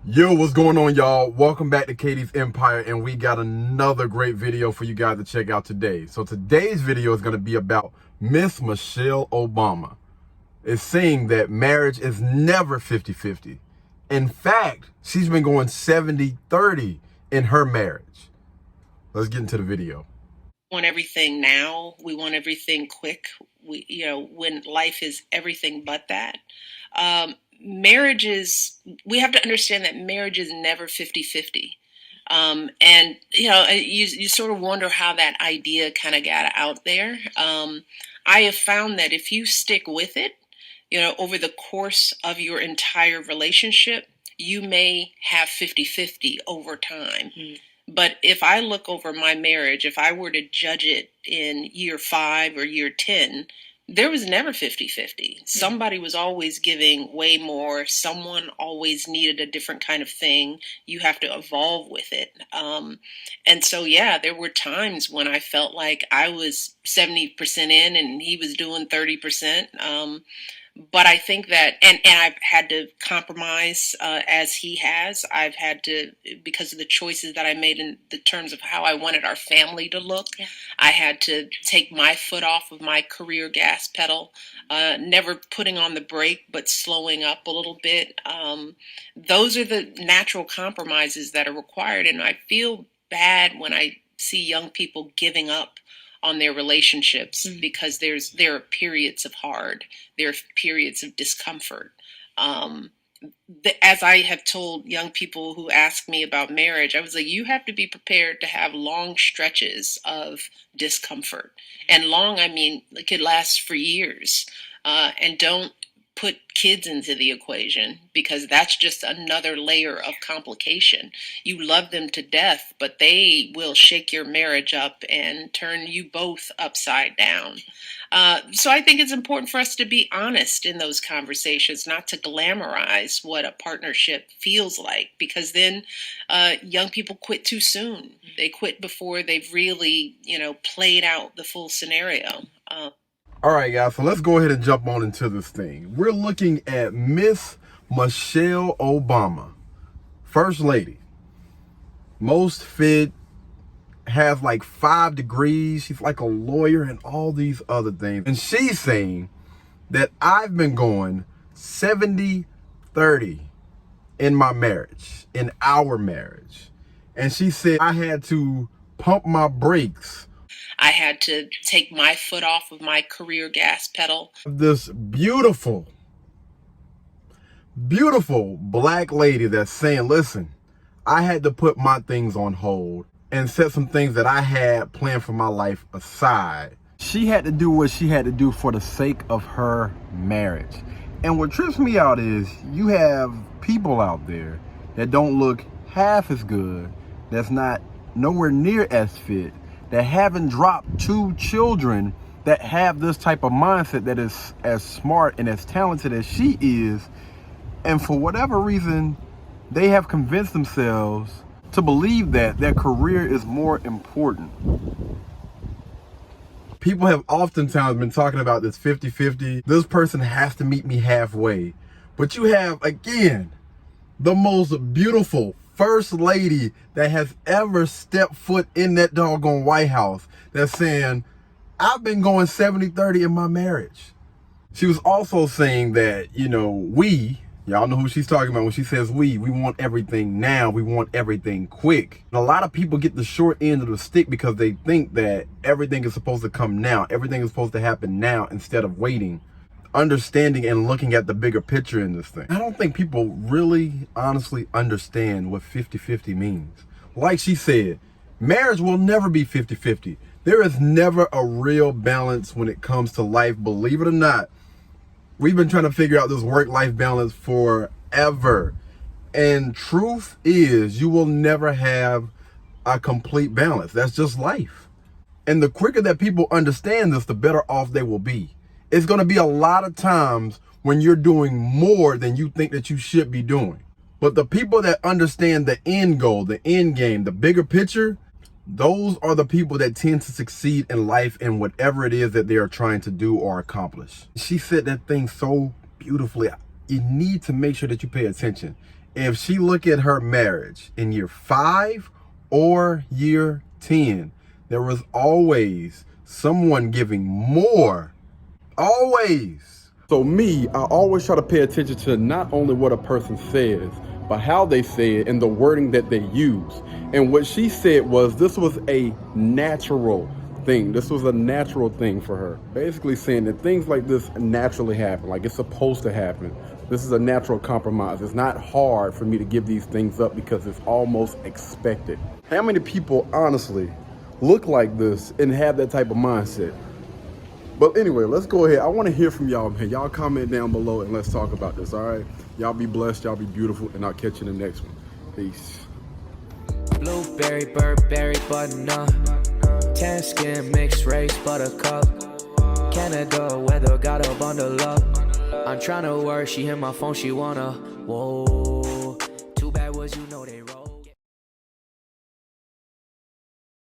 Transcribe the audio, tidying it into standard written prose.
Yo, what's going on, y'all? Welcome back to Katie's Empire, and we got another great video for you guys to check out today. So today's video is going to be about Miss Michelle Obama. It's saying that marriage is never 50-50. In fact, she's been going 70-30 in her marriage. Let's get into the video. Want everything now. We want everything quick. When life is everything but that. Marriage is, we have to understand that marriage is never 50-50. And, you sort of wonder how that idea kind of got out there. I have found that if you stick with it, over the course of your entire relationship, you may have 50-50 over time. But if I look over my marriage, if I were to judge it in year 5 or year 10, there was never 50-50. Somebody was always giving way more. Someone always needed a different kind of thing. You have to evolve with it. And so, yeah, there were times when I felt like I was 70% in and he was doing 30%. But I think that, and I've had to compromise as he has. I've had to, because of the choices that I made in the terms of how I wanted our family to look. Yeah. I had to take my foot off of my career gas pedal, never putting on the brake, but slowing up a little bit. Those are the natural compromises that are required. And I feel bad when I see young people giving up on their relationships because there are periods of hard, there are periods of discomfort. As I have told young people who ask me about marriage, I was like, you have to be prepared to have long stretches of discomfort. And long, I mean, it could last for years. And don't put kids into the equation because that's just another layer of complication. You love them to death, but they will shake your marriage up and turn you both upside down. So I think it's important for us to be honest in those conversations, not to glamorize what a partnership feels like, because then young people quit too soon. They quit before they've really, played out the full scenario. All right, guys, so let's go ahead and jump on into this thing. We're looking at Miss Michelle Obama, First Lady, most fit, has like 5 degrees. She's like a lawyer and all these other things. And she's saying that I've been going 70-30 in my marriage, in our marriage. And she said I had to pump my brakes. I had to take my foot off of my career gas pedal. This beautiful black lady that's saying, listen, I had to put my things on hold and set some things that I had planned for my life aside. She had to do what she had to do for the sake of her marriage. And what trips me out is you have people out there that don't look half as good, that's not nowhere near as fit, that haven't dropped 2 children, that have this type of mindset, that is as smart and as talented as she is. And for whatever reason, they have convinced themselves to believe that their career is more important. People have oftentimes been talking about this 50-50. This person has to meet me halfway. But you have, again, the most beautiful First Lady that has ever stepped foot in that doggone White House that's saying, I've been going 70-30 in my marriage. She was also saying that, y'all know who she's talking about when she says we want everything now, we want everything quick. And a lot of people get the short end of the stick because they think that everything is supposed to come now, everything is supposed to happen now instead of waiting. Understanding and looking at the bigger picture in this thing. I don't think people really honestly understand what 50-50 means. Like she said, marriage will never be 50-50. There is never a real balance when it comes to life, believe it or not. We've been trying to figure out this work-life balance forever. And truth is, you will never have a complete balance. That's just life. And the quicker that people understand this, the better off they will be. It's going to be a lot of times when you're doing more than you think that you should be doing. But the people that understand the end goal, the end game, the bigger picture, those are the people that tend to succeed in life in whatever it is that they are trying to do or accomplish. She said that thing so beautifully. You need to make sure that you pay attention. if she look at her marriage in year 5 or year 10, there was always someone giving more. Always. So me, I always try to pay attention to not only what a person says, but how they say it and the wording that they use. And what she said was this was a natural thing. This was a natural thing for her. Basically saying that things like this naturally happen, like it's supposed to happen. This is a natural compromise. It's not hard for me to give these things up because it's almost expected. How many people honestly look like this and have that type of mindset? But anyway, let's go ahead. I want to hear from y'all, man. Y'all comment down below and let's talk about this, all right? Y'all be blessed, y'all be beautiful, and I'll catch you in the next one. Peace. Blueberry, Burberry, butternut, tan skin, mixed race, buttercup, Canada weather, got a bundle up. I'm tryna work, she hit my phone, she wanna, whoa.